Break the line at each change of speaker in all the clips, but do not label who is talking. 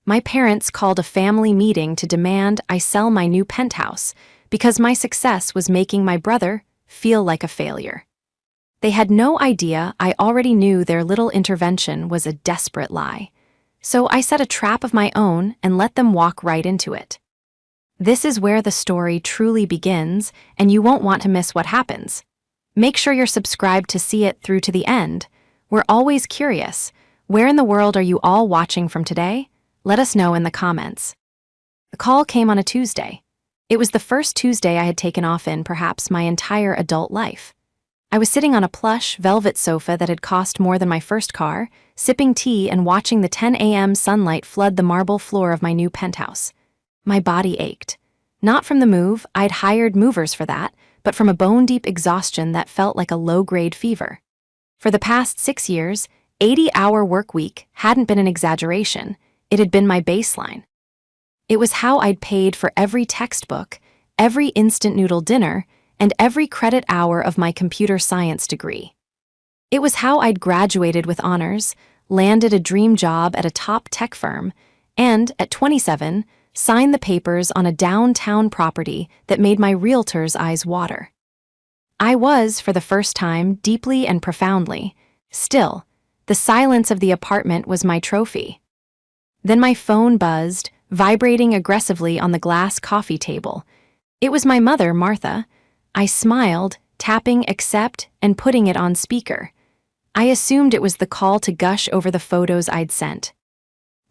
My parents called a family meeting to demand I sell my new penthouse because my success was making my brother feel like a failure. They had no idea I already knew their little intervention was a desperate lie. So I set a trap of my own and let them walk right into it. This is where the story truly begins, and you won't want to miss what happens. Make sure you're subscribed to see it through to the end. We're always curious. Where in the world are you all watching from today? Let us know in the comments. The call came on a Tuesday. It was the first Tuesday I had taken off in perhaps my entire adult life. I was sitting on a plush, velvet sofa that had cost more than my first car, sipping tea and watching the 10 a.m. sunlight flood the marble floor of my new penthouse. My body ached. Not from the move, I'd hired movers for that, but from a bone-deep exhaustion that felt like a low-grade fever. For the past 6 years, 80-hour work week hadn't been an exaggeration. It had been my baseline. It was how I'd paid for every textbook, every instant noodle dinner, and every credit hour of my computer science degree. It was how I'd graduated with honors, landed a dream job at a top tech firm, and, at 27, signed the papers on a downtown property that made my realtor's eyes water. I was, for the first time, deeply and profoundly, still. The silence of the apartment was my trophy. Then my phone buzzed, vibrating aggressively on the glass coffee table. It was my mother, Martha. I smiled, tapping accept and putting it on speaker. I assumed it was the call to gush over the photos I'd sent.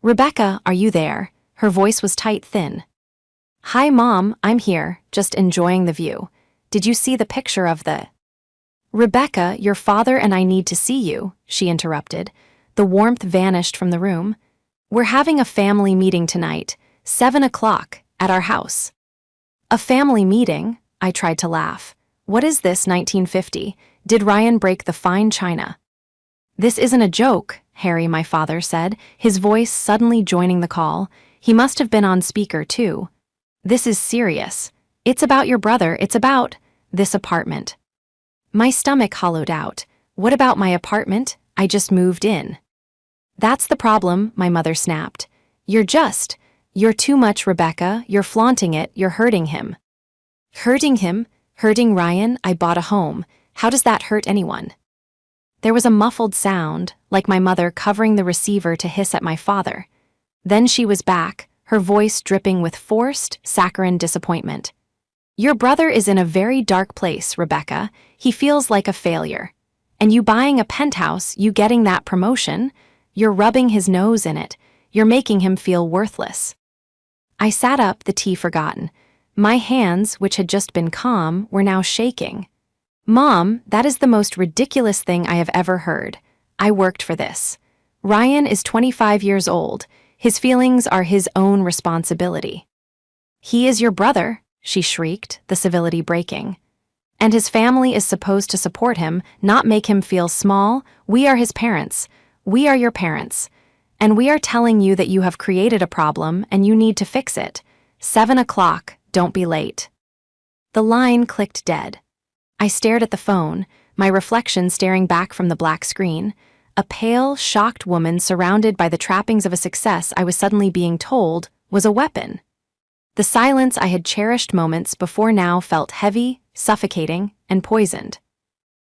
"Rebecca, are you there?" Her voice was thin. "Hi, Mom, I'm here, just enjoying the view. Did you see the picture of the—" "Rebecca, your father and I need to see you," she interrupted. The warmth vanished from the room. "We're having a family meeting tonight, 7 o'clock, at our house." "A family meeting?" I tried to laugh. "What is this, 1950? Did Ryan break the fine china?" "This isn't a joke," Harry, my father, said, his voice suddenly joining the call. He must have been on speaker, too. "This is serious. It's about your brother, it's about this apartment." My stomach hollowed out. What about my apartment? I just moved in. "That's the problem," my mother snapped. You're too much, Rebecca. You're flaunting it, you're hurting him." "Hurting him? Hurting Ryan? I bought a home. How does that hurt anyone?" There was a muffled sound, like my mother covering the receiver to hiss at my father. Then she was back, her voice dripping with forced, saccharine disappointment. "Your brother is in a very dark place, Rebecca. He feels like a failure. And you buying a penthouse, you getting that promotion, you're rubbing his nose in it. You're making him feel worthless." I sat up, the tea forgotten. My hands, which had just been calm, were now shaking. "Mom, that is the most ridiculous thing I have ever heard. I worked for this. Ryan is 25 years old. His feelings are his own responsibility." "He is your brother," she shrieked, the civility breaking. "And his family is supposed to support him, not make him feel small. We are his parents. We are your parents. And we are telling you that you have created a problem and you need to fix it. 7 o'clock, don't be late." The line clicked dead. I stared at the phone, my reflection staring back from the black screen. A pale, shocked woman surrounded by the trappings of a success I was suddenly being told was a weapon. The silence I had cherished moments before now felt heavy, suffocating, and poisoned.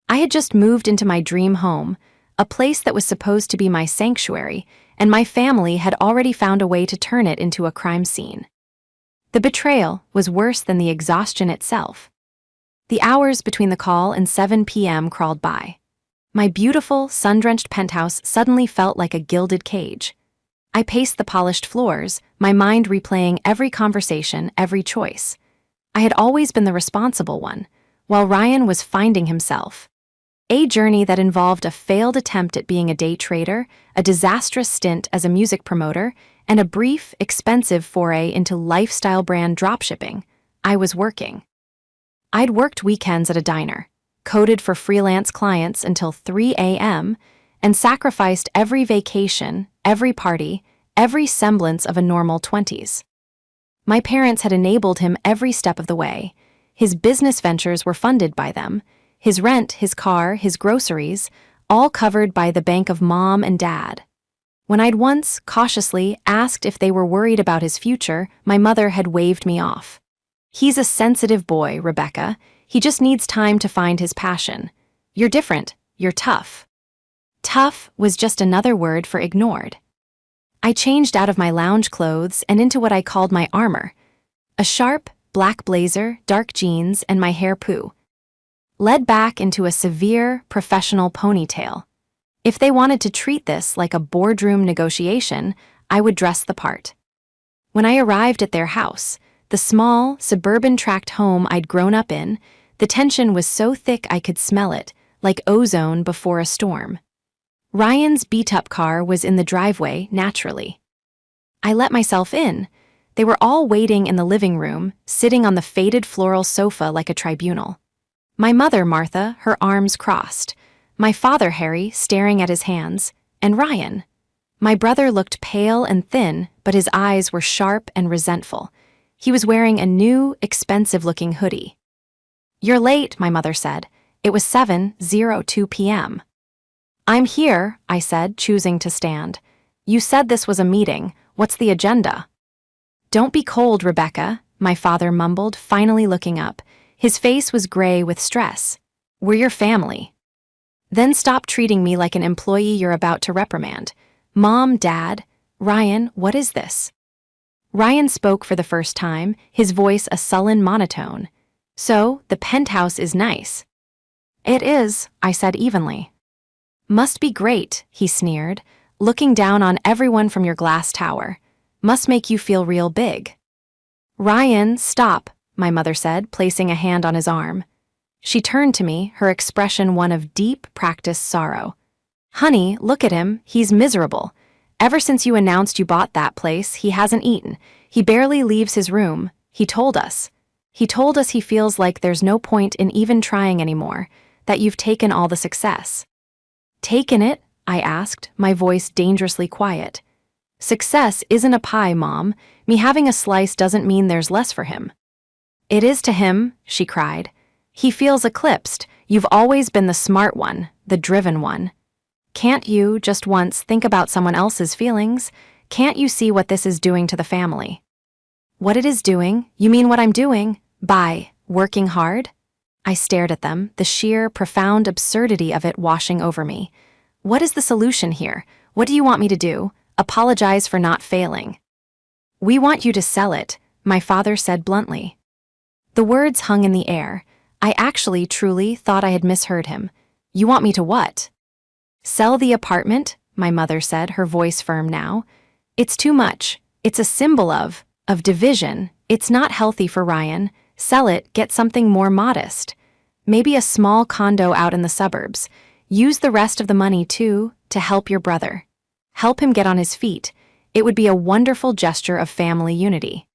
I had just moved into my dream home, a place that was supposed to be my sanctuary, and my family had already found a way to turn it into a crime scene. The betrayal was worse than the exhaustion itself. The hours between the call and 7 p.m. crawled by. My beautiful, sun-drenched penthouse suddenly felt like a gilded cage. I paced the polished floors, my mind replaying every conversation, every choice. I had always been the responsible one, while Ryan was finding himself. A journey that involved a failed attempt at being a day trader, a disastrous stint as a music promoter, and a brief, expensive foray into lifestyle brand dropshipping. I was working. I'd worked weekends at a diner, coded for freelance clients until 3 a.m., and sacrificed every vacation, every party, every semblance of a normal 20s. My parents had enabled him every step of the way. His business ventures were funded by them, his rent, his car, his groceries, all covered by the bank of Mom and Dad. When I'd once, cautiously, asked if they were worried about his future, my mother had waved me off. "He's a sensitive boy, Rebecca. He just needs time to find his passion. You're different. You're tough." Tough was just another word for ignored. I changed out of my lounge clothes and into what I called my armor. A sharp, black blazer, dark jeans, and my hair led back into a severe, professional ponytail. If they wanted to treat this like a boardroom negotiation, I would dress the part. When I arrived at their house, the small, suburban tract home I'd grown up in, the tension was so thick I could smell it, like ozone before a storm. Ryan's beat-up car was in the driveway, naturally. I let myself in. They were all waiting in the living room, sitting on the faded floral sofa like a tribunal. My mother, Martha, her arms crossed. My father, Harry, staring at his hands. And Ryan. My brother looked pale and thin, but his eyes were sharp and resentful. He was wearing a new, expensive-looking hoodie. "You're late," my mother said. It was 7:02 p.m. "I'm here," I said, choosing to stand. "You said this was a meeting. What's the agenda?" "Don't be cold, Rebecca," my father mumbled, finally looking up. His face was gray with stress. "We're your family. Then stop treating me like an employee you're about to reprimand. Mom, Dad, Ryan, what is this?" Ryan spoke for the first time, his voice a sullen monotone. "So, the penthouse is nice." "It is," I said evenly. "Must be great," he sneered, "looking down on everyone from your glass tower. Must make you feel real big." "Ryan, stop," my mother said, placing a hand on his arm. She turned to me, her expression one of deep, practiced sorrow. "Honey, look at him, he's miserable. Ever since you announced you bought that place, he hasn't eaten. He barely leaves his room. He told us. He feels like there's no point in even trying anymore, that you've taken all the success." "Taken it?" I asked, my voice dangerously quiet. "Success isn't a pie, Mom. Me having a slice doesn't mean there's less for him." "It is to him," she cried. "He feels eclipsed. You've always been the smart one, the driven one. Can't you, just once, think about someone else's feelings? Can't you see what this is doing to the family?" "What it is doing? You mean what I'm doing? By working hard?" I stared at them, the sheer, profound absurdity of it washing over me. "What is the solution here? What do you want me to do? Apologize for not failing?" "We want you to sell it," my father said bluntly. The words hung in the air. I actually, truly thought I had misheard him. "You want me to what?" "Sell the apartment," my mother said, her voice firm now. "It's too much. It's a symbol of division. It's not healthy for Ryan. Sell it, get something more modest. Maybe a small condo out in the suburbs. Use the rest of the money, too, to help your brother. Help him get on his feet. It would be a wonderful gesture of family unity."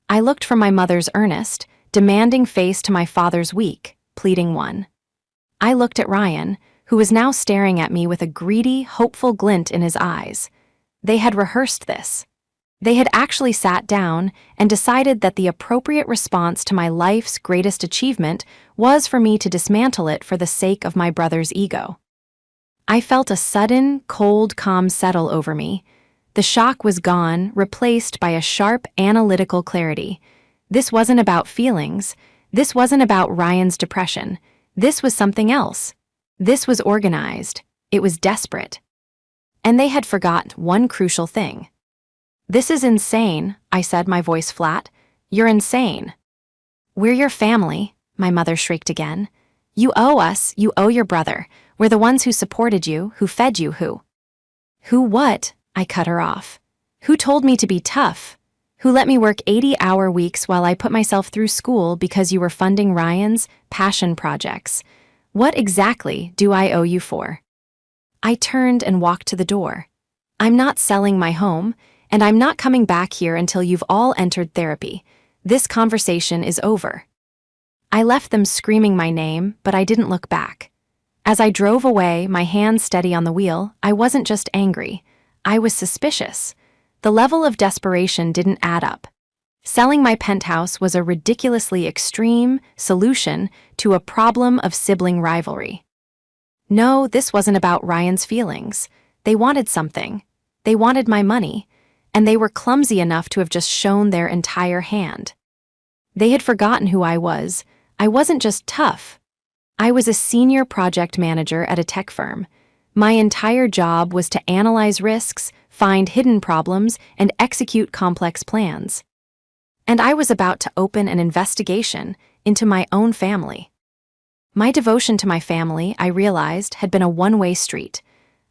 I looked from my mother's earnest, demanding face to my father's weak, pleading one. I looked at Ryan, who was now staring at me with a greedy, hopeful glint in his eyes. They had rehearsed this. They had actually sat down and decided that the appropriate response to my life's greatest achievement was for me to dismantle it for the sake of my brother's ego. I felt a sudden, cold calm settle over me. The shock was gone, replaced by a sharp, analytical clarity. This wasn't about feelings. This wasn't about Ryan's depression. This was something else. This was organized. It was desperate. And they had forgotten one crucial thing. "This is insane," I said, my voice flat. "You're insane." "We're your family," my mother shrieked again. "You owe us, you owe your brother. We're the ones who supported you, who fed you, who..." "Who what?" I cut her off. "Who told me to be tough? Who let me work 80-hour weeks while I put myself through school because you were funding Ryan's passion projects? What exactly do I owe you for?" I turned and walked to the door. "I'm not selling my home, and I'm not coming back here until you've all entered therapy. This conversation is over." I left them screaming my name, but I didn't look back. As I drove away, my hands steady on the wheel, I wasn't just angry. I was suspicious. The level of desperation didn't add up. Selling my penthouse was a ridiculously extreme solution to a problem of sibling rivalry. No, this wasn't about Ryan's feelings. They wanted something. They wanted my money, and they were clumsy enough to have just shown their entire hand. They had forgotten who I was. I wasn't just tough. I was a senior project manager at a tech firm. My entire job was to analyze risks, find hidden problems, and execute complex plans. And I was about to open an investigation into my own family. My devotion to my family, I realized, had been a one-way street.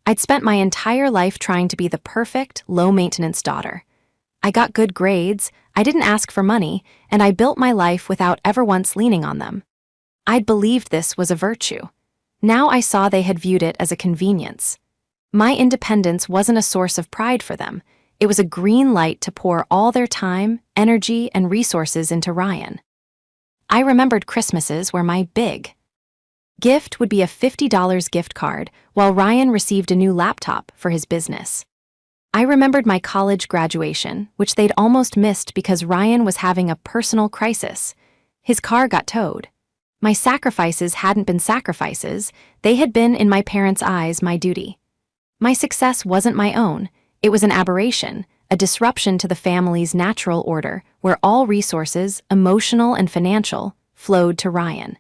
I'd spent my entire life trying to be the perfect, low-maintenance daughter. I got good grades, I didn't ask for money, and I built my life without ever once leaning on them. I'd believed this was a virtue. Now I saw they had viewed it as a convenience. My independence wasn't a source of pride for them. It was a green light to pour all their time, energy, and resources into Ryan. I remembered Christmases where my big gift would be a $50 gift card, while Ryan received a new laptop for his business. I remembered my college graduation, which they'd almost missed because Ryan was having a personal crisis. His car got towed. My sacrifices hadn't been sacrifices, they had been, in my parents' eyes, my duty. My success wasn't my own, it was an aberration, a disruption to the family's natural order, where all resources, emotional and financial, flowed to Ryan.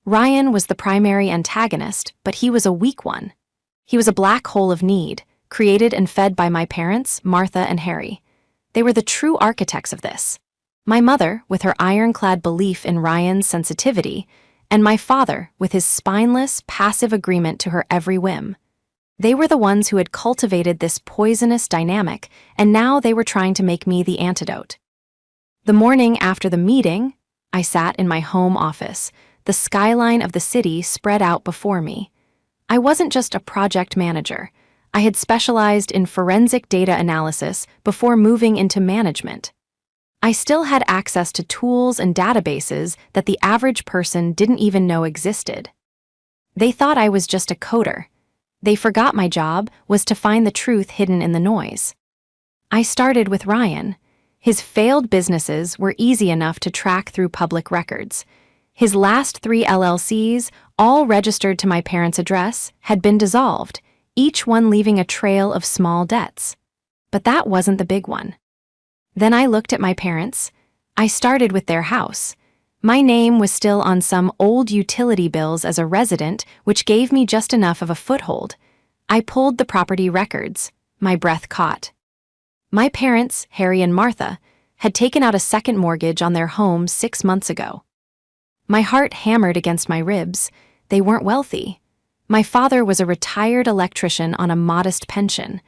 Ryan was the primary antagonist, but he was a weak one. He was a black hole of need, created and fed by my parents, Martha and Harry. They were the true architects of this. My mother, with her ironclad belief in Ryan's sensitivity, and my father, with his spineless, passive agreement to her every whim. They were the ones who had cultivated this poisonous dynamic, and now they were trying to make me the antidote. The morning after the meeting, I sat in my home office. The skyline of the city spread out before me. I wasn't just a project manager. I had specialized in forensic data analysis before moving into management. I still had access to tools and databases that the average person didn't even know existed. They thought I was just a coder. They forgot my job was to find the truth hidden in the noise. I started with Ryan. His failed businesses were easy enough to track through public records. His last 3 LLCs, all registered to my parents' address, had been dissolved, each one leaving a trail of small debts. But that wasn't the big one. Then I looked at my parents. I started with their house. My name was still on some old utility bills as a resident, which gave me just enough of a foothold. I pulled the property records. My breath caught. My parents, Harry and Martha, had taken out a second mortgage on their home 6 months ago. My heart hammered against my ribs. They weren't wealthy. My father was a retired electrician on a modest pension.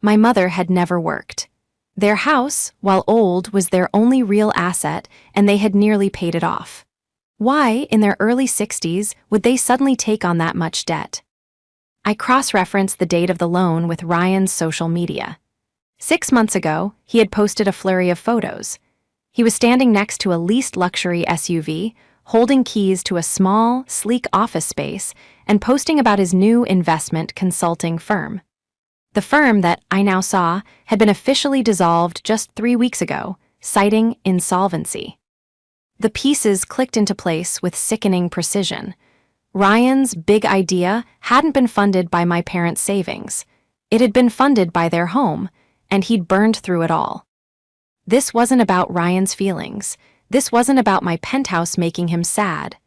My mother had never worked. Their house, while old, was their only real asset, and they had nearly paid it off. Why, in their early 60s, would they suddenly take on that much debt? I cross-referenced the date of the loan with Ryan's social media. 6 months ago, he had posted a flurry of photos. He was standing next to a leased luxury SUV, holding keys to a small, sleek office space, and posting about his new investment consulting firm. The firm that, I now saw, had been officially dissolved just 3 weeks ago, citing insolvency. The pieces clicked into place with sickening precision. Ryan's big idea hadn't been funded by my parents' savings. It had been funded by their home, and he'd burned through it all. This wasn't about Ryan's feelings. This wasn't about my penthouse making him sad.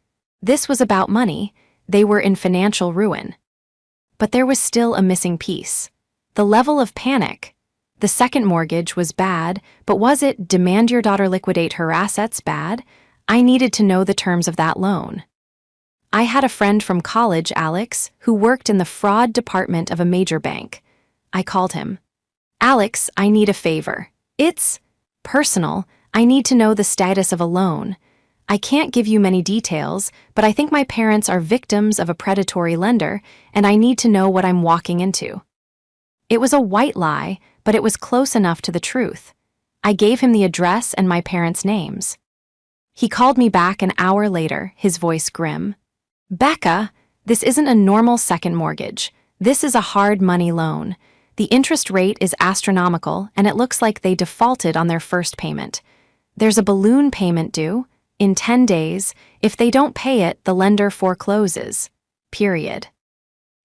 This was about money. They were in financial ruin. But there was still a missing piece. The level of panic. The second mortgage was bad, but was it demand your daughter liquidate her assets bad? I needed to know the terms of that loan. I had a friend from college, Alex, who worked in the fraud department of a major bank. I called him. Alex, I need a favor. It's personal. I need to know the status of a loan. I can't give you many details, but I think my parents are victims of a predatory lender, and I need to know what I'm walking into. It was a white lie, but it was close enough to the truth. I gave him the address and my parents' names. He called me back an hour later, his voice grim. Becca, this isn't a normal second mortgage. This is a hard money loan. The interest rate is astronomical, and it looks like they defaulted on their first payment. There's a balloon payment due. In 10 days, if they don't pay it, the lender forecloses. Period.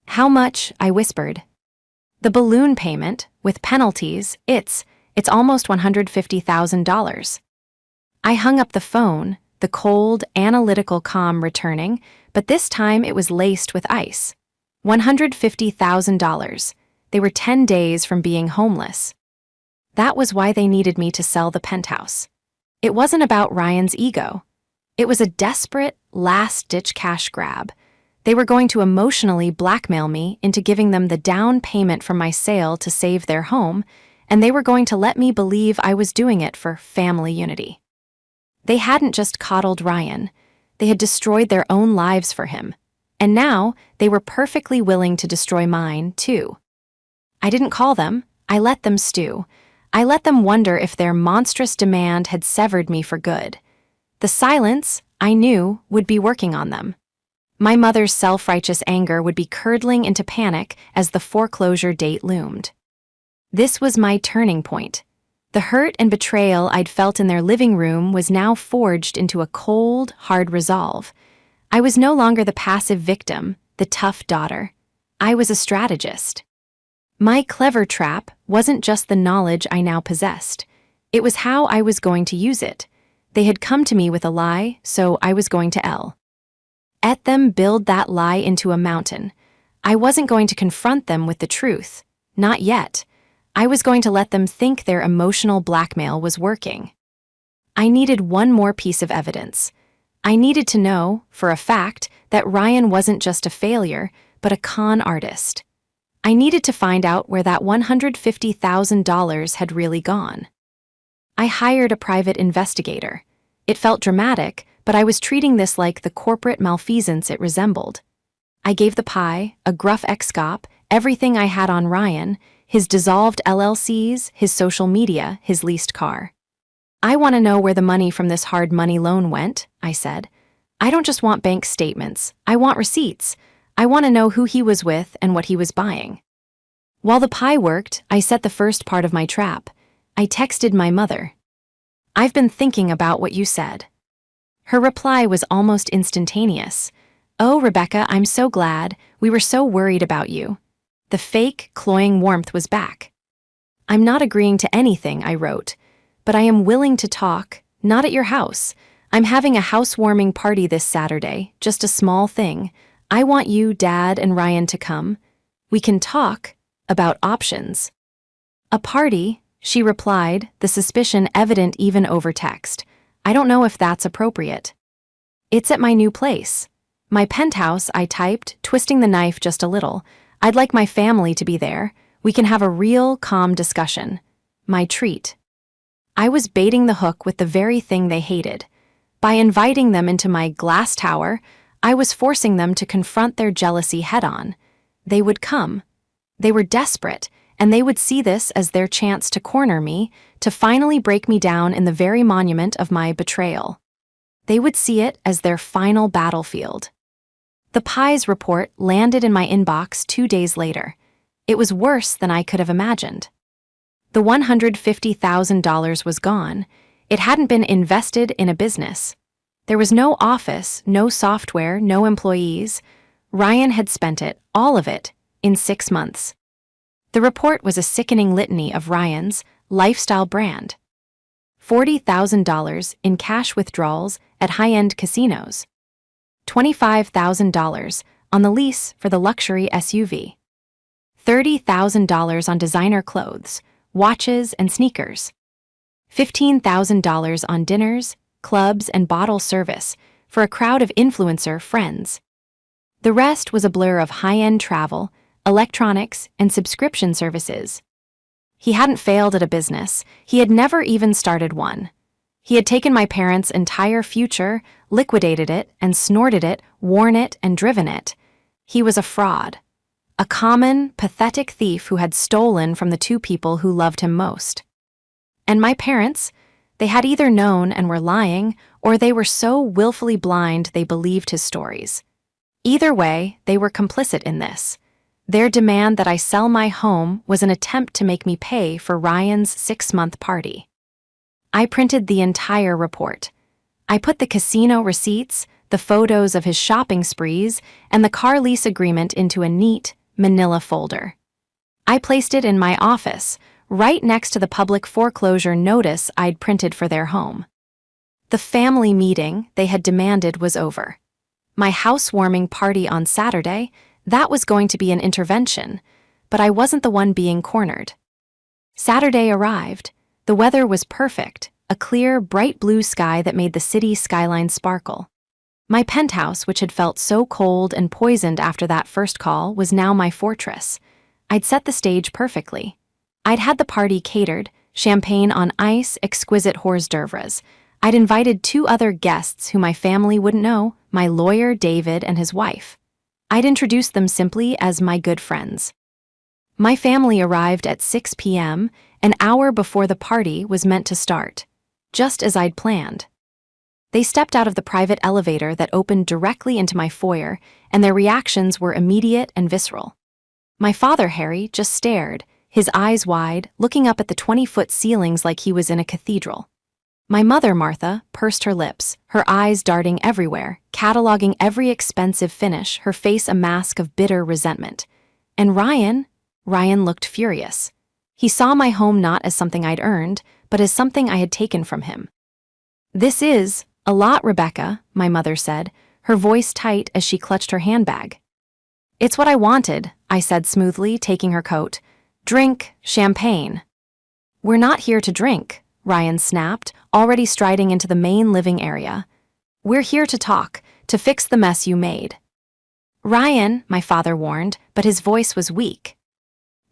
How much? I whispered. The balloon payment, with penalties, it's almost $150,000. I hung up the phone, the cold, analytical calm returning, but this time it was laced with ice. $150,000. They were 10 days from being homeless. That was why they needed me to sell the penthouse. It wasn't about Ryan's ego. It was a desperate, last-ditch cash grab. They were going to emotionally blackmail me into giving them the down payment from my sale to save their home, and they were going to let me believe I was doing it for family unity. They hadn't just coddled Ryan. They had destroyed their own lives for him. And now they were perfectly willing to destroy mine, too. I didn't call them. I let them stew. I let them wonder if their monstrous demand had severed me for good. The silence, I knew, would be working on them. My mother's self-righteous anger would be curdling into panic as the foreclosure date loomed. This was my turning point. The hurt and betrayal I'd felt in their living room was now forged into a cold, hard resolve. I was no longer the passive victim, the tough daughter. I was a strategist. My clever trap wasn't just the knowledge I now possessed. It was how I was going to use it. They had come to me with a lie, so I was going to let them build that lie into a mountain. I wasn't going to confront them with the truth. Not yet. I was going to let them think their emotional blackmail was working. I needed one more piece of evidence. I needed to know, for a fact, that Ryan wasn't just a failure, but a con artist. I needed to find out where that $150,000 had really gone. I hired a private investigator. It felt dramatic, but I was treating this like the corporate malfeasance it resembled. I gave the pie, a gruff ex-cop, everything I had on Ryan, his dissolved LLCs, his social media, his leased car. I want to know where the money from this hard money loan went, I said. I don't just want bank statements. I want receipts. I want to know who he was with and what he was buying. While the pie worked, I set the first part of my trap. I texted my mother. I've been thinking about what you said. Her reply was almost instantaneous. Oh, Rebecca, I'm so glad. We were so worried about you. The fake, cloying warmth was back. I'm not agreeing to anything, I wrote, but I am willing to talk, not at your house. I'm having a housewarming party this Saturday, just a small thing. I want you, Dad, and Ryan to come. We can talk about options. A party, she replied, the suspicion evident even over text. I don't know if that's appropriate. It's at my new place. My penthouse, I typed, twisting the knife just a little. I'd like my family to be there. We can have a real, calm discussion. My treat. I was baiting the hook with the very thing they hated. By inviting them into my glass tower, I was forcing them to confront their jealousy head-on. They would come. They were desperate, and they would see this as their chance to corner me, to finally break me down in the very monument of my betrayal. They would see it as their final battlefield. The Pie's report landed in my inbox 2 days later. It was worse than I could have imagined. The $150,000 was gone. It hadn't been invested in a business. There was no office, no software, no employees. Ryan had spent it, all of it, in 6 months. The report was a sickening litany of Ryan's lifestyle brand. $40,000 in cash withdrawals at high-end casinos. $25,000 on the lease for the luxury SUV. $30,000 on designer clothes, watches, and sneakers. $15,000 on dinners, clubs, and bottle service for a crowd of influencer friends. The rest was a blur of high-end travel, electronics, and subscription services. He hadn't failed at a business. He had never even started one. He had taken my parents' entire future, liquidated it, and snorted it, worn it, and driven it. He was a fraud. A common, pathetic thief who had stolen from the 2 people who loved him most. And my parents, they had either known and were lying, or they were so willfully blind they believed his stories. Either way, they were complicit in this. Their demand that I sell my home was an attempt to make me pay for Ryan's 6-month party. I printed the entire report. I put the casino receipts, the photos of his shopping sprees, and the car lease agreement into a neat, manila folder. I placed it in my office, right next to the public foreclosure notice I'd printed for their home. The family meeting they had demanded was over. My housewarming party on Saturday, that was going to be an intervention, but I wasn't the one being cornered. Saturday arrived. The weather was perfect, a clear, bright blue sky that made the city skyline sparkle. My penthouse, which had felt so cold and poisoned after that first call, was now my fortress. I'd set the stage perfectly. I'd had the party catered, champagne on ice, exquisite hors d'oeuvres. I'd invited 2 other guests who my family wouldn't know, my lawyer David and his wife. I'd introduced them simply as my good friends. My family arrived at 6 p.m., an hour before the party was meant to start, just as I'd planned. They stepped out of the private elevator that opened directly into my foyer, and their reactions were immediate and visceral. My father, Harry, just stared, his eyes wide, looking up at the 20-foot ceilings like he was in a cathedral. My mother, Martha, pursed her lips, her eyes darting everywhere, cataloging every expensive finish, her face a mask of bitter resentment. And Ryan looked furious. He saw my home not as something I'd earned, but as something I had taken from him. "This is a lot, Rebecca," my mother said, her voice tight as she clutched her handbag. "It's what I wanted," I said smoothly, taking her coat. "Drink champagne." "We're not here to drink," Ryan snapped, already striding into the main living area. "We're here to talk, to fix the mess you made." "Ryan," my father warned, but his voice was weak.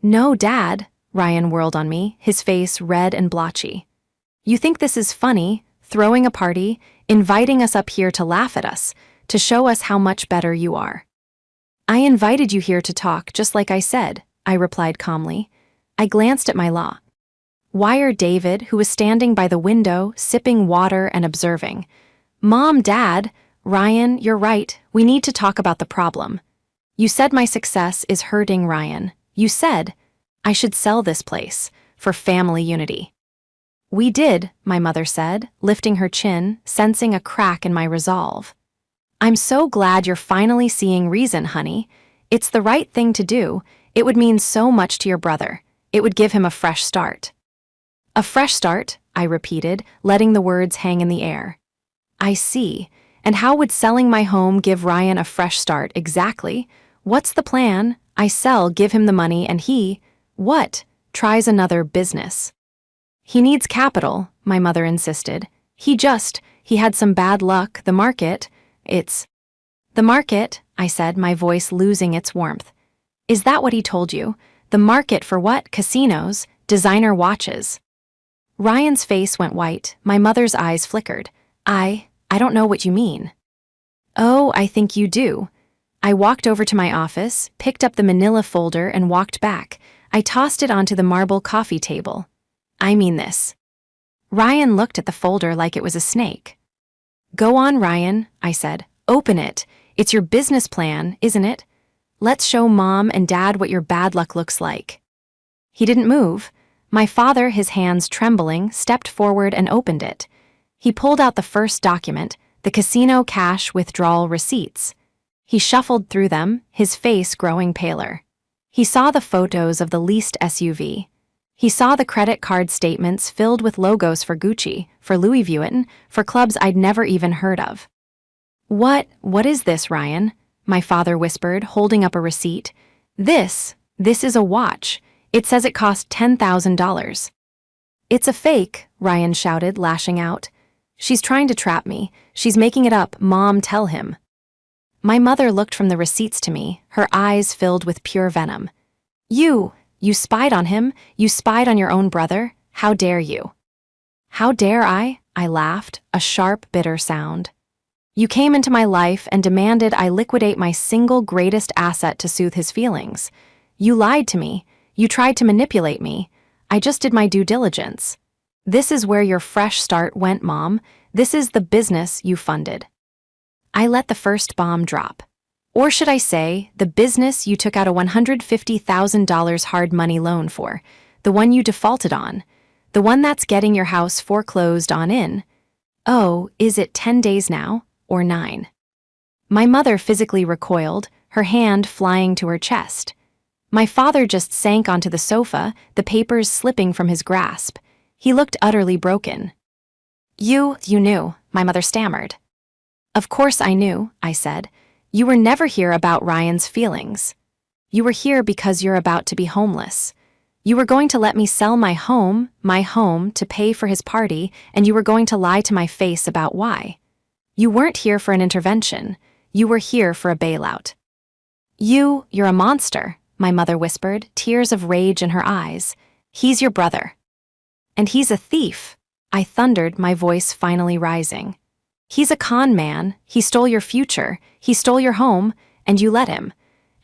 "No, Dad," Ryan whirled on me, his face red and blotchy. "You think this is funny, throwing a party, inviting us up here to laugh at us, to show us how much better you are." "I invited you here to talk, just like I said," I replied calmly. I glanced at my lawyer David, who was standing by the window, sipping water and observing. "Mom, Dad, Ryan, you're right, we need to talk about the problem. You said my success is hurting Ryan. You said I should sell this place for family unity." "We did," my mother said, lifting her chin, sensing a crack in my resolve. "I'm so glad you're finally seeing reason, honey. It's the right thing to do. It would mean so much to your brother. It would give him a fresh start." "A fresh start," I repeated, letting the words hang in the air. "I see. And how would selling my home give Ryan a fresh start exactly? What's the plan? I sell, give him the money, and he, tries another business." "He needs capital," my mother insisted. He had some bad luck, the market, "The market," I said, my voice losing its warmth. "Is that what he told you? The market for what? Casinos? Designer watches?" Ryan's face went white, my mother's eyes flickered. I don't know what you mean." "Oh, I think you do." I walked over to my office, picked up the manila folder and walked back. I tossed it onto the marble coffee table. "I mean this." Ryan looked at the folder like it was a snake. "Go on, Ryan," I said. "Open it. It's your business plan, isn't it? Let's show Mom and Dad what your bad luck looks like." He didn't move. My father, his hands trembling, stepped forward and opened it. He pulled out the first document, the casino cash withdrawal receipts. He shuffled through them, his face growing paler. He saw the photos of the leased SUV. He saw the credit card statements filled with logos for Gucci, for Louis Vuitton, for clubs I'd never even heard of. What is this, Ryan?" my father whispered, holding up a receipt. This is a watch. It says it cost $10,000. "It's a fake," Ryan shouted, lashing out. "She's trying to trap me. She's making it up, Mom, tell him." My mother looked from the receipts to me, her eyes filled with pure venom. You spied on him? You spied on your own brother? How dare you?" "How dare I?" I laughed, a sharp, bitter sound. "You came into my life and demanded I liquidate my single greatest asset to soothe his feelings. You lied to me. You tried to manipulate me. I just did my due diligence. This is where your fresh start went, Mom. This is the business you funded." I let the first bomb drop. Or should I say, the business you took out a $150,000 hard money loan for, the one you defaulted on, the one that's getting your house foreclosed on in. Oh, is it 10 days now, or 9? My mother physically recoiled, her hand flying to her chest. My father just sank onto the sofa, the papers slipping from his grasp. He looked utterly broken. You knew, my mother stammered. Of course I knew, I said. You were never here about Ryan's feelings. You were here because you're about to be homeless. You were going to let me sell my home, to pay for his party, and you were going to lie to my face about why. You weren't here for an intervention. You were here for a bailout. You're a monster, my mother whispered, tears of rage in her eyes. He's your brother. And he's a thief, I thundered, my voice finally rising. He's a con man, he stole your future, he stole your home, and you let him.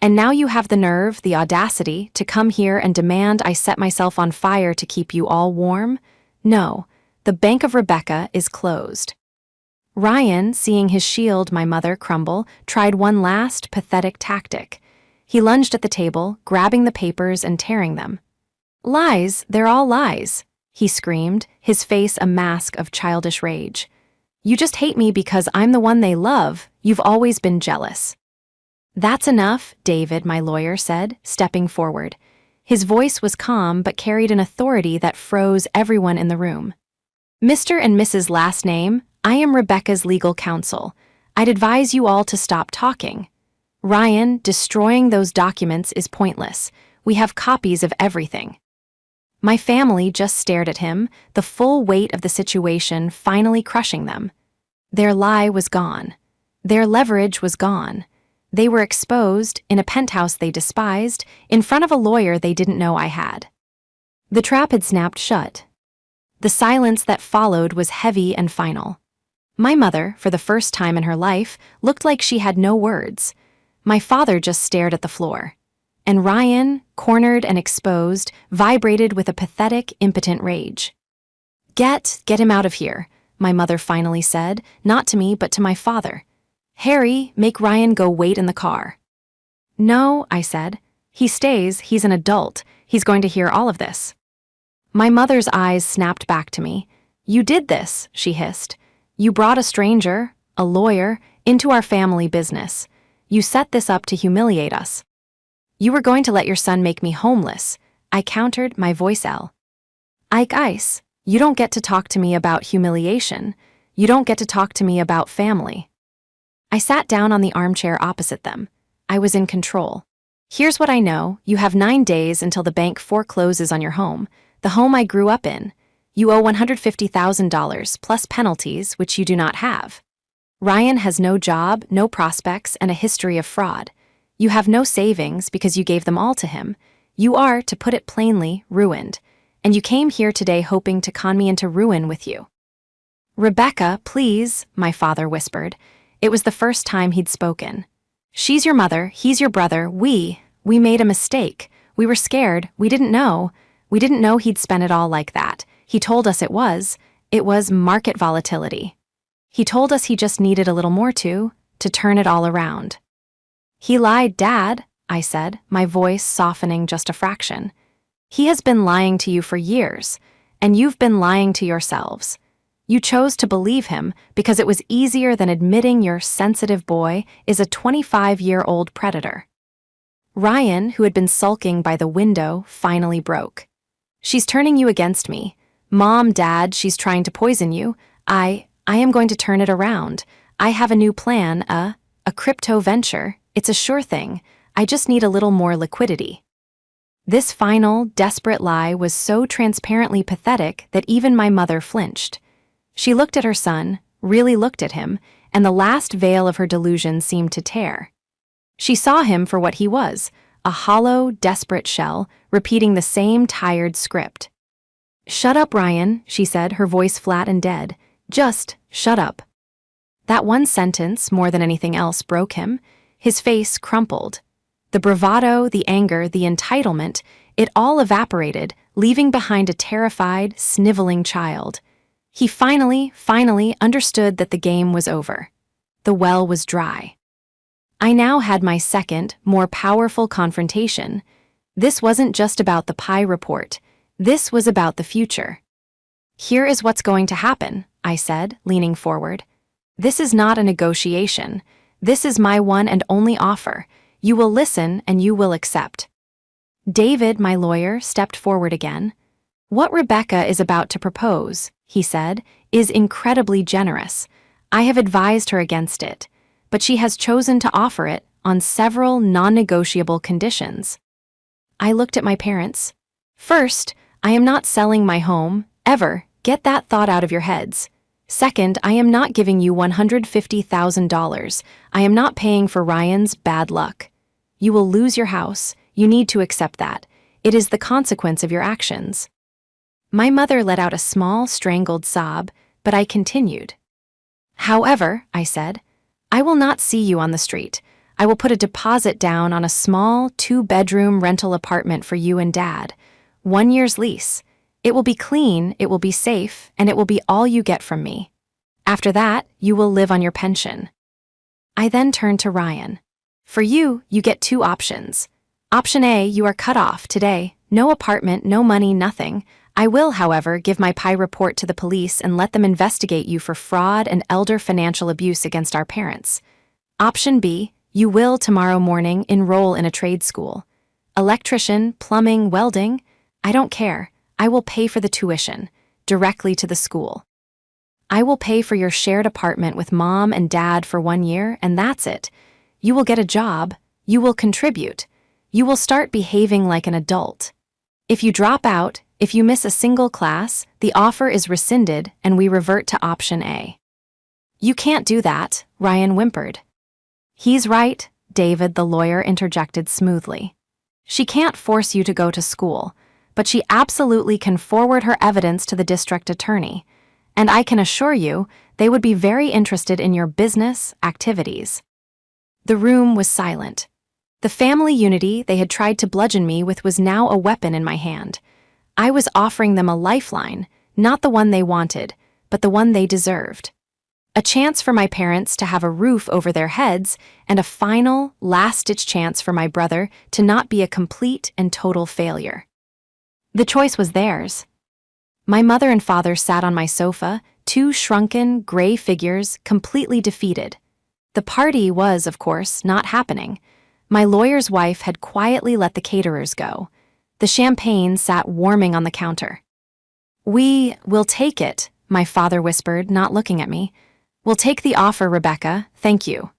And now you have the nerve, the audacity, to come here and demand I set myself on fire to keep you all warm? No, the Bank of Rebecca is closed. Ryan, seeing his shield, my mother, crumble, tried one last, pathetic tactic. He lunged at the table, grabbing the papers and tearing them. Lies, they're all lies, he screamed, his face a mask of childish rage. You just hate me because I'm the one they love. You've always been jealous. That's enough, David, my lawyer said, stepping forward. His voice was calm but carried an authority that froze everyone in the room. Mr. and Mrs. Last Name, I am Rebecca's legal counsel. I'd advise you all to stop talking. Ryan, destroying those documents is pointless. We have copies of everything. My family just stared at him, the full weight of the situation finally crushing them. Their lie was gone. Their leverage was gone. They were exposed, in a penthouse they despised, in front of a lawyer they didn't know I had. The trap had snapped shut. The silence that followed was heavy and final. My mother, for the first time in her life, looked like she had no words. My father just stared at the floor. And Ryan, cornered and exposed, vibrated with a pathetic, impotent rage. Get him out of here, my mother finally said, not to me but to my father. Harry, make Ryan go wait in the car. No, I said. He stays, he's an adult, he's going to hear all of this. My mother's eyes snapped back to me. You did this, she hissed. You brought a stranger, a lawyer, into our family business. You set this up to humiliate us. You were going to let your son make me homeless, I countered, my voice ill. Ike Ice, you don't get to talk to me about humiliation. You don't get to talk to me about family. I sat down on the armchair opposite them. I was in control. Here's what I know. You have 9 days until the bank forecloses on your home, the home I grew up in. You owe $150,000 plus penalties, which you do not have. Ryan has no job, no prospects, and a history of fraud. You have no savings because you gave them all to him. You are, to put it plainly, ruined. And you came here today hoping to con me into ruin with you. Rebecca, please, my father whispered. It was the first time he'd spoken. She's your mother, he's your brother, we made a mistake. We were scared, we didn't know. We didn't know he'd spend it all like that. He told us it was market volatility. He told us he just needed a little more to turn it all around. He lied, Dad, I said, my voice softening just a fraction. He has been lying to you for years, and you've been lying to yourselves. You chose to believe him because it was easier than admitting your sensitive boy is a 25-year-old predator. Ryan, who had been sulking by the window, finally broke. She's turning you against me. Mom, Dad, she's trying to poison you. I am going to turn it around. I have a new plan, a crypto venture. It's a sure thing. I just need a little more liquidity. This final, desperate lie was so transparently pathetic that even my mother flinched. She looked at her son, really looked at him, and the last veil of her delusion seemed to tear. She saw him for what he was, a hollow, desperate shell, repeating the same tired script. Shut up, Ryan, she said, her voice flat and dead. Just shut up. That one sentence, more than anything else, broke him. His face crumpled. The bravado, the anger, the entitlement, it all evaporated, leaving behind a terrified, sniveling child. He finally understood that the game was over. The well was dry. I now had my second, more powerful confrontation. This wasn't just about the pie report. This was about the future. Here is what's going to happen, I said, leaning forward. This is not a negotiation. This is my one and only offer. You will listen and you will accept. David, my lawyer, stepped forward again. What Rebecca is about to propose, he said, is incredibly generous. I have advised her against it, but she has chosen to offer it on several non-negotiable conditions. I looked at my parents. First, I am not selling my home, ever. Get that thought out of your heads. Second, I am not giving you $150,000. I am not paying for Ryan's bad luck. You will lose your house. You need to accept that. It is the consequence of your actions. My mother let out a small, strangled sob, but I continued. However, I said, I will not see you on the street. I will put a deposit down on a small 2-bedroom rental apartment for you and Dad. 1 year's lease. It will be clean, it will be safe, and it will be all you get from me. After that, you will live on your pension. I then turned to Ryan. For you, you get 2 options. Option A, you are cut off today. No apartment, no money, nothing. I will, however, give my PI report to the police and let them investigate you for fraud and elder financial abuse against our parents. Option B, you will tomorrow morning enroll in a trade school. Electrician, plumbing, welding, I don't care. I will pay for the tuition, directly to the school. I will pay for your shared apartment with Mom and Dad for 1 year, and that's it. You will get a job. You will contribute. You will start behaving like an adult. If you drop out, if you miss a single class, the offer is rescinded and we revert to option A. You can't do that, Ryan whimpered. He's right, David, the lawyer, interjected smoothly. She can't force you to go to school, but she absolutely can forward her evidence to the district attorney, and I can assure you they would be very interested in your business activities. The room was silent. The family unity they had tried to bludgeon me with was now a weapon in my hand. I was offering them a lifeline, not the one they wanted, but the one they deserved. A chance for my parents to have a roof over their heads, and a final, last-ditch chance for my brother to not be a complete and total failure. The choice was theirs. My mother and father sat on my sofa, 2 shrunken, gray figures, completely defeated. The party was, of course, not happening. My lawyer's wife had quietly let the caterers go. The champagne sat warming on the counter. We will take it, my father whispered, not looking at me. We'll take the offer, Rebecca, thank you.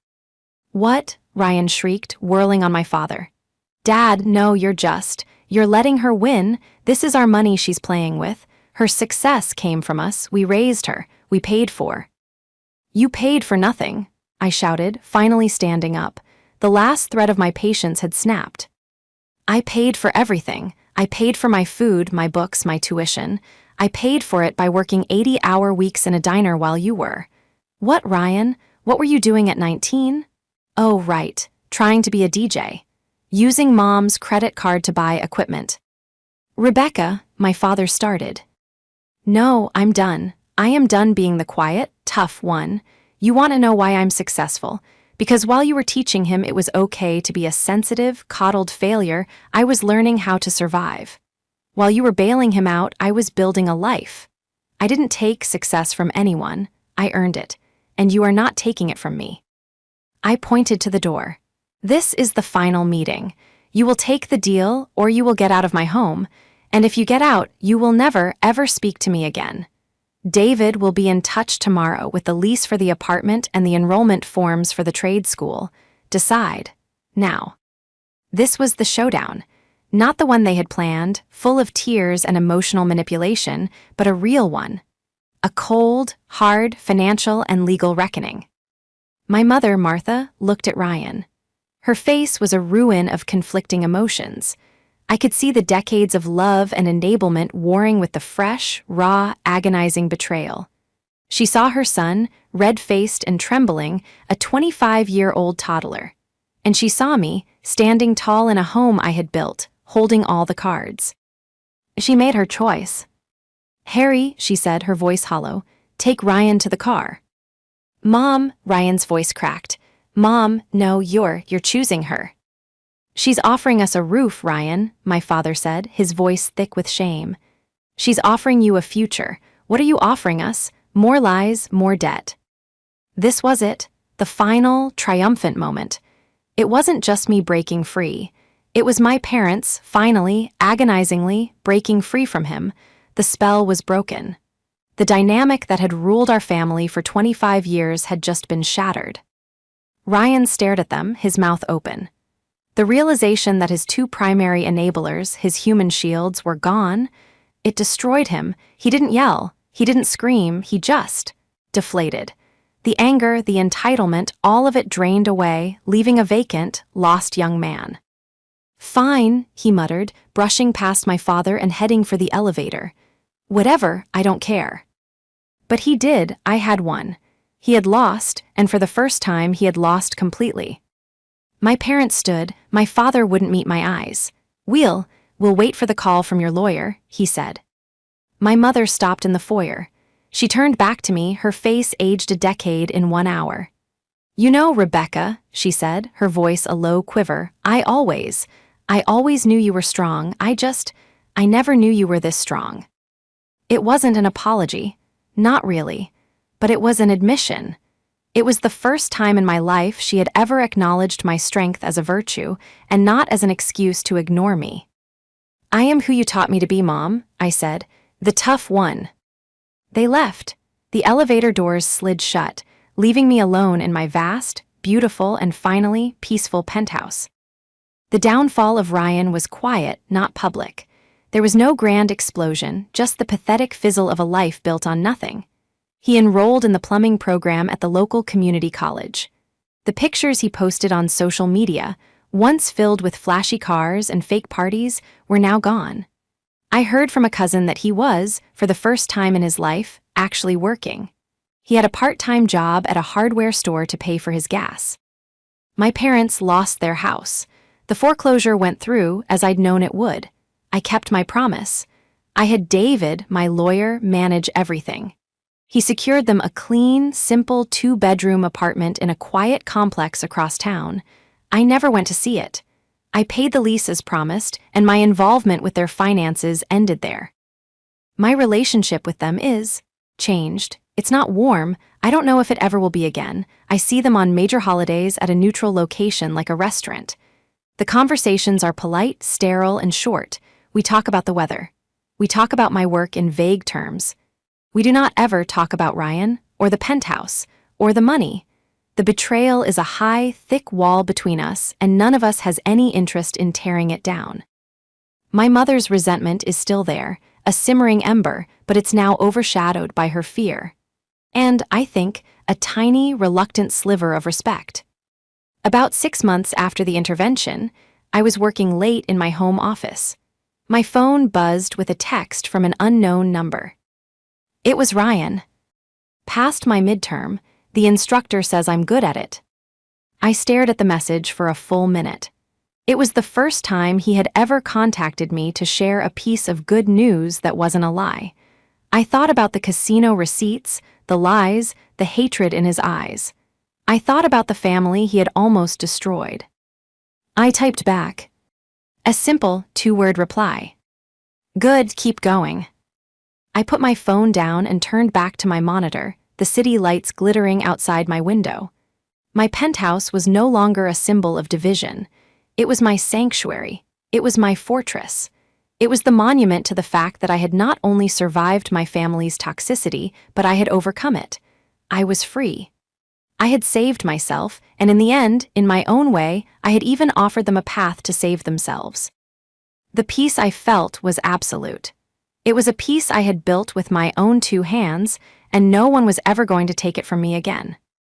What? Ryan shrieked, whirling on my father. Dad, no, you're letting her win. This is our money she's playing with. Her success came from us. We raised her. We paid for. You paid for nothing, I shouted, finally standing up. The last thread of my patience had snapped. I paid for everything. I paid for my food, my books, my tuition. I paid for it by working 80-hour weeks in a diner while you were. What, Ryan? What were you doing at 19? Oh, right. Trying to be a DJ. Using Mom's credit card to buy equipment. Rebecca, my father started. No, I'm done. I am done being the quiet, tough one. You want to know why I'm successful? Because while you were teaching him it was okay to be a sensitive, coddled failure, I was learning how to survive. While you were bailing him out, I was building a life. I didn't take success from anyone. I earned it, and you are not taking it from me. I pointed to the door. This is the final meeting. You will take the deal, or you will get out of my home, and if you get out, you will never, ever speak to me again. David will be in touch tomorrow with the lease for the apartment and the enrollment forms for the trade school. Decide. Now. This was the showdown. Not the one they had planned, full of tears and emotional manipulation, but a real one. A cold, hard financial and legal reckoning. My mother, Martha, looked at Ryan. Her face was a ruin of conflicting emotions. I could see the decades of love and enablement warring with the fresh, raw, agonizing betrayal. She saw her son, red-faced and trembling, a 25-year-old toddler. And she saw me, standing tall in a home I had built, holding all the cards. She made her choice. Harry, she said, her voice hollow, take Ryan to the car. Mom, Ryan's voice cracked. Mom, no, you're choosing her. She's offering us a roof, Ryan, my father said, his voice thick with shame. She's offering you a future. What are you offering us? More lies, more debt. This was it, the final, triumphant moment. It wasn't just me breaking free. It was my parents, finally, agonizingly, breaking free from him. The spell was broken. The dynamic that had ruled our family for 25 years had just been shattered. Ryan stared at them, his mouth open. The realization that his two primary enablers, his human shields, were gone, it destroyed him. He didn't yell, he didn't scream, he just deflated. The anger, the entitlement, all of it drained away, leaving a vacant, lost young man. "Fine," he muttered, brushing past my father and heading for the elevator. "Whatever, I don't care." But he did. I had won. He had lost, and for the first time he had lost completely. My parents stood. My father wouldn't meet my eyes. We'll wait for the call from your lawyer," he said. My mother stopped in the foyer. She turned back to me, her face aged a decade in 1 hour. "You know, Rebecca," she said, her voice a low quiver, I always knew you were strong. I never knew you were this strong." It wasn't an apology. Not really. But it was an admission. It was the first time in my life she had ever acknowledged my strength as a virtue, and not as an excuse to ignore me. "I am who you taught me to be, Mom," I said. "The tough one." They left. The elevator doors slid shut, leaving me alone in my vast, beautiful, and finally peaceful penthouse. The downfall of Ryan was quiet, not public. There was no grand explosion, just the pathetic fizzle of a life built on nothing. He enrolled in the plumbing program at the local community college. The pictures he posted on social media, once filled with flashy cars and fake parties, were now gone. I heard from a cousin that he was, for the first time in his life, actually working. He had a part-time job at a hardware store to pay for his gas. My parents lost their house. The foreclosure went through, as I'd known it would. I kept my promise. I had David, my lawyer, manage everything. He secured them a clean, simple 2-bedroom apartment in a quiet complex across town. I never went to see it. I paid the lease as promised, and my involvement with their finances ended there. My relationship with them is changed. It's not warm. I don't know if it ever will be again. I see them on major holidays at a neutral location like a restaurant. The conversations are polite, sterile, and short. We talk about the weather. We talk about my work in vague terms. We do not ever talk about Ryan, or the penthouse, or the money. The betrayal is a high, thick wall between us, and none of us has any interest in tearing it down. My mother's resentment is still there, a simmering ember, but it's now overshadowed by her fear. And, I think, a tiny, reluctant sliver of respect. About 6 months after the intervention, I was working late in my home office. My phone buzzed with a text from an unknown number. It was Ryan. "Passed my midterm. The instructor says I'm good at it." I stared at the message for a full minute. It was the first time he had ever contacted me to share a piece of good news that wasn't a lie. I thought about the casino receipts, the lies, the hatred in his eyes. I thought about the family he had almost destroyed. I typed back. A simple 2-word reply. "Good, keep going." I put my phone down and turned back to my monitor, the city lights glittering outside my window. My penthouse was no longer a symbol of division. It was my sanctuary. It was my fortress. It was the monument to the fact that I had not only survived my family's toxicity, but I had overcome it. I was free. I had saved myself, and in the end, in my own way, I had even offered them a path to save themselves. The peace I felt was absolute. It was a peace I had built with my own 2 hands, and no one was ever going to take it from me again.